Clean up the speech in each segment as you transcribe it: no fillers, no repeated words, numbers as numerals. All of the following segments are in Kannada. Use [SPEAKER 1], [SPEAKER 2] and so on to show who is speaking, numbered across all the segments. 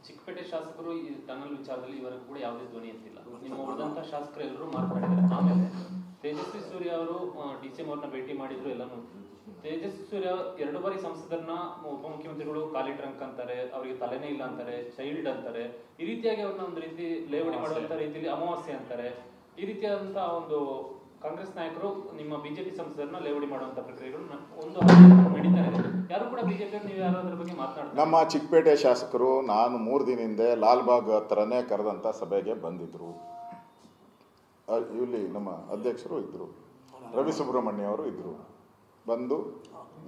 [SPEAKER 1] ಚಿಕ್ಕಪೇಟೆ ಶಾಸಕರು ಈ ಟನಲ್ ವಿಚಾರದಲ್ಲಿ ಇವರೆಗೂ ಕೂಡ ಯಾವುದೇ ಧ್ವನಿ ಎತ್ತಿಲ್ಲ. ನಿಮ್ಮ ಉಳಿದಂತ ಶಾಸಕರು ಎಲ್ಲರೂ ಮಾತನಾಡಿದ್ದಾರೆ. ಆಮೇಲೆ ತೇಜಸ್ವಿ ಸೂರ್ಯ ಅವರು ಡಿಸಿಎಂ ಅವ್ರನ್ನ ಭೇಟಿ ಮಾಡಿದ್ರು ಎಲ್ಲಾನು. ತೇಜಸ್ವಿ ಸೂರ್ಯ 2 ಬಾರಿ ಸಂಸದರನ್ನ ಉಪಮುಖ್ಯಮಂತ್ರಿಗಳು ಖಾಲಿ ಟ್ರಂಕ್ ಅಂತಾರೆ, ಅವರಿಗೆ ತಲೆನೇ ಇಲ್ಲ ಅಂತಾರೆ, ಚೈಲ್ಡ್ ಅಂತಾರೆ. ಈ ರೀತಿಯಾಗಿ ಅವ್ರನ್ನ ಒಂದು ರೀತಿ ಲೇವಡಿ ಮಾಡುವಂತ ರೀತಿಯಲ್ಲಿ ಅಮಾವಾಸ್ಯೆ ಅಂತಾರೆ. ಈ ರೀತಿಯಾದಂತಹ ಒಂದು ಕಾಂಗ್ರೆಸ್ ನಾಯಕರು ನಿಮ್ಮ ಬಿಜೆಪಿ ಸಂಸದರನ್ನ ಲೇವಡಿ ಮಾಡುವಂತ ಪ್ರಕ್ರಿಯೆಗಳು ಒಂದು ನಡೀತಾ ಇದೆ. ಯಾರು ಕೂಡ ಬಿಜೆಪಿ ನೀವು ಯಾರು ಅದ್ರ ಬಗ್ಗೆ ಮಾತನಾಡ್ತಾರೆ?
[SPEAKER 2] ನಮ್ಮ ಚಿಕ್ಕಪೇಟೆ ಶಾಸಕರು ನಾನು 3 ದಿನ ಹಿಂದೆ ಲಾಲ್ಬಾಗ್ ಹತ್ರನೇ ಕರೆದಂತ ಸಭೆಗೆ ಬಂದಿದ್ರು. ಇಲ್ಲಿ ನಮ್ಮ ಅಧ್ಯಕ್ಷರು ಇದ್ರು, ರವಿ ಸುಬ್ರಹ್ಮಣ್ಯ ಅವರು ಇದ್ರು. ಬಂದು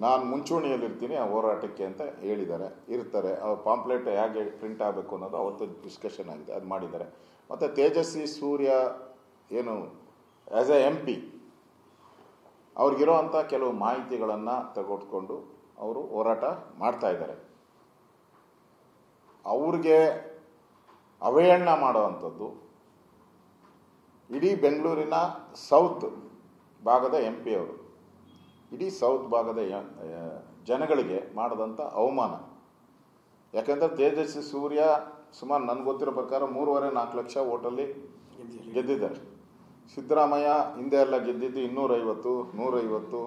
[SPEAKER 2] ನಾನು ಮುಂಚೂಣಿಯಲ್ಲಿರ್ತೀನಿ ಆ ಹೋರಾಟಕ್ಕೆ ಅಂತ ಹೇಳಿದ್ದಾರೆ, ಇರ್ತಾರೆ. ಅವ್ರ ಪಾಂಪ್ಲೆಟ್ ಹೇಗೆ ಪ್ರಿಂಟ್ ಆಗಬೇಕು ಅನ್ನೋದು ಅವತ್ತು ಡಿಸ್ಕಷನ್ ಆಗಿದೆ, ಅದು ಮಾಡಿದ್ದಾರೆ. ಮತ್ತು ತೇಜಸ್ವಿ ಸೂರ್ಯ ಏನು ಆ್ಯಸ್ ಎ MP ಅವ್ರಿಗಿರೋ ಅಂಥ ಕೆಲವು ಮಾಹಿತಿಗಳನ್ನು ತೆಗೆದುಕೊಂಡು ಅವರು ಹೋರಾಟ ಮಾಡ್ತಾ ಇದ್ದಾರೆ. ಅವ್ರಿಗೆ ಅವಹೇಳನ ಮಾಡೋವಂಥದ್ದು ಇಡೀ ಬೆಂಗಳೂರಿನ ಸೌತ್ ಭಾಗದ MP ಅವರು ಇಡೀ ಸೌತ್ ಭಾಗದ ಜನಗಳಿಗೆ ಮಾಡಿದಂಥ ಅವಮಾನ. ಯಾಕೆಂದರೆ ತೇಜಸ್ವಿ ಸೂರ್ಯ ಸುಮಾರು ನನಗೆ ಗೊತ್ತಿರೋ ಪ್ರಕಾರ 3.5-4 ಲಕ್ಷ ಓಟಲ್ಲಿ ಗೆದ್ದಿದ್ದಾರೆ. ಸಿದ್ದರಾಮಯ್ಯ ಹಿಂದೆ ಎಲ್ಲ ಗೆದ್ದಿದ್ದು 250-150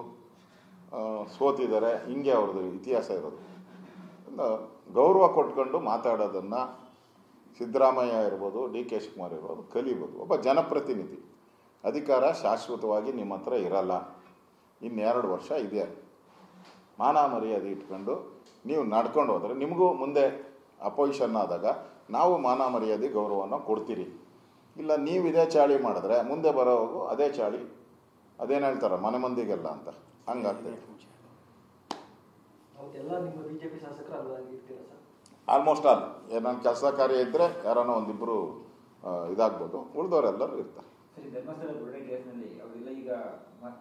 [SPEAKER 2] ಸೋತಿದ್ದಾರೆ. ಹಿಂಗೆ ಅವ್ರದ್ದು ಇತಿಹಾಸ ಇರೋದು. ಗೌರವ ಕೊಟ್ಕೊಂಡು ಮಾತಾಡೋದನ್ನು ಸಿದ್ದರಾಮಯ್ಯ ಇರ್ಬೋದು, DK ಶಿವಕುಮಾರ್ ಇರ್ಬೋದು ಕಲಿಬೋದು. ಒಬ್ಬ ಜನಪ್ರತಿನಿಧಿ, ಅಧಿಕಾರ ಶಾಶ್ವತವಾಗಿ ನಿಮ್ಮ ಹತ್ರ ಇರಲ್ಲ. 2 ವರ್ಷ ಇದೆ. ಮಾನ ಮರ್ಯಾದೆ ಇಟ್ಕೊಂಡು ನೀವು ನಡ್ಕೊಂಡು ಹೋದರೆ ನಿಮಗೂ ಮುಂದೆ ಅಪೋಸಿಷನ್ ಆದಾಗ ನಾವು ಮಾನ ಮರ್ಯಾದೆ ಗೌರವವನ್ನು ಕೊಡ್ತೀರಿ. ಇಲ್ಲ ನೀವು ಇದೇ ಚಾಳಿ ಮಾಡಿದ್ರೆ ಮುಂದೆ ಬರೋವಾಗೂ ಅದೇ ಚಾಳಿ, ಅದೇನು ಹೇಳ್ತಾರೆ ಮನೆ ಮಂದಿಗೆಲ್ಲ ಅಂತ, ಹಂಗಾಗ್ತದೆ. ಆಲ್ಮೋಸ್ಟ್ ಆಲ್ ನನ್ನ ಕೆಲಸ ಕಾರ್ಯ ಇದ್ದರೆ ಯಾರನ್ನೋ ಒಂದಿಬ್ಬರು ಇದಾಗ್ಬೋದು, ಉಳಿದವರೆಲ್ಲರೂ ಇರ್ತಾರೆ.
[SPEAKER 3] ಧರ್ಮಸ್ಥಳ ಬುರುಡೆ ಕೇಸ್ನಲ್ಲಿ ಅವರೆಲ್ಲ ಈಗ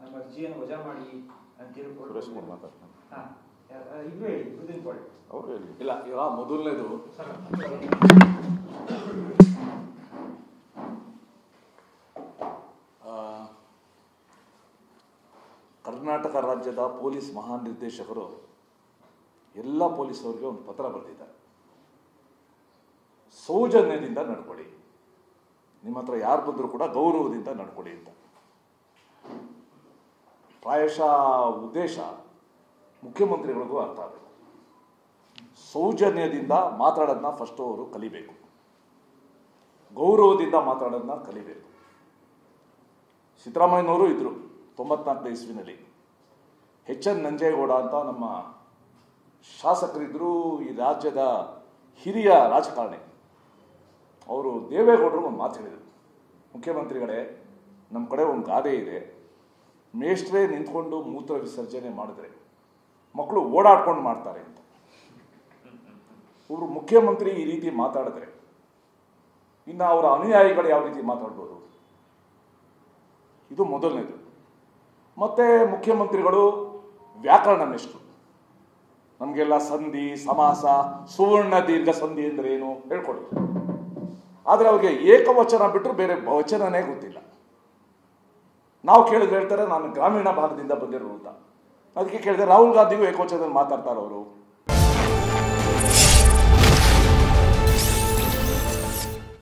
[SPEAKER 3] ನಮ್ಮ ಅರ್ಜಿಯನ್ನು ವಜಾ ಮಾಡಿ ಅಂತ
[SPEAKER 2] ಸುರೇಶ್ ಕುಮಾರ್ ಮಾತಾಡ್ತಾರೆ.
[SPEAKER 3] ಅವರು
[SPEAKER 4] ಹೇಳಿ. ಇಲ್ಲ, ಈಗ ಮೊದಲನೇದು ಕರ್ನಾಟಕ ರಾಜ್ಯದ ಪೊಲೀಸ್ ಮಹಾನಿರ್ದೇಶಕರು ಎಲ್ಲ ಪೊಲೀಸರಿಗೆ ಒಂದು ಪತ್ರ ಬರೆದಿದ್ದಾರೆ. ಸೌಜನ್ಯದಿಂದ ನಡ್ಕೊಳ್ಳಿ, ನಿಮ್ಮ ಹತ್ರ ಯಾರು ಬಂದರೂ ಕೂಡ ಗೌರವದಿಂದ ನಡ್ಕೊಳ್ಳಿ ಅಂತ. ಪ್ರಾಯಶಃ ಉದ್ದೇಶ ಮುಖ್ಯಮಂತ್ರಿಗಳಿಗೂ ಅರ್ಥ ಆಗಬೇಕು. ಸೌಜನ್ಯದಿಂದ ಮಾತಾಡೋದನ್ನ ಫಸ್ಟು ಅವರು ಕಲಿಬೇಕು, ಗೌರವದಿಂದ ಮಾತಾಡೋದನ್ನ ಕಲಿಬೇಕು. ಸಿದ್ದರಾಮಯ್ಯನವರು ಇದ್ದರು 94ನೇ ಇಸ್ವಿನಲ್ಲಿ. HN ನಂಜೇಗೌಡ ಅಂತ ನಮ್ಮ ಶಾಸಕರಿದ್ದರು, ಈ ರಾಜ್ಯದ ಹಿರಿಯ ರಾಜಕಾರಣಿ. ಅವರು ದೇವೇಗೌಡರು ಒಂದು ಮಾತು ಹೇಳಿದರು, ಮುಖ್ಯಮಂತ್ರಿಗಳೇ ನಮ್ಮ ಕಡೆ ಒಂದು ಗಾದೆ ಇದೆ, ಮೇಷ್ಟ್ರೇ ನಿಂತ್ಕೊಂಡು ಮೂತ್ರ ವಿಸರ್ಜನೆ ಮಾಡಿದ್ರೆ ಮಕ್ಕಳು ಓಡಾಡ್ಕೊಂಡು ಮಾಡ್ತಾರೆ ಅಂತ. ಒಬ್ಬರು ಮುಖ್ಯಮಂತ್ರಿ ಈ ರೀತಿ ಮಾತಾಡಿದ್ರೆ ಇನ್ನು ಅವರ ಅನುಯಾಯಿಗಳು ಯಾವ ರೀತಿ ಮಾತಾಡ್ಬೋದು? ಇದು ಮೊದಲನೇದು. ಮತ್ತೆ ಮುಖ್ಯಮಂತ್ರಿಗಳು ವ್ಯಾಕರಣ ಮೇಷ್ಟ್ರು, ನಮಗೆಲ್ಲ ಸಂಧಿ ಸಮಾಸ ಸುವರ್ಣ ದೀರ್ಘ ಸಂಧಿ ಅಂದ್ರೆ ಏನು ಹೇಳ್ಕೊಡಿ. ಆದರೆ ಅವ್ರಿಗೆ ಏಕವಚನ ಬಿಟ್ಟರು ಬೇರೆ ವಚನನೇ ಗೊತ್ತಿಲ್ಲ. ನಾವು ಕೇಳಿದ್ರೆ ಹೇಳ್ತಾರೆ ನಾನು ಗ್ರಾಮೀಣ ಭಾಗದಿಂದ ಬಂದಿರೋ ಅಂತ. ಅದಕ್ಕೆ ಕೇಳಿದ್ರೆ ರಾಹುಲ್ ಗಾಂಧಿಗೂ ಏಕವಚನದಲ್ಲಿ ಮಾತಾಡ್ತಾರೆ ಅವರು.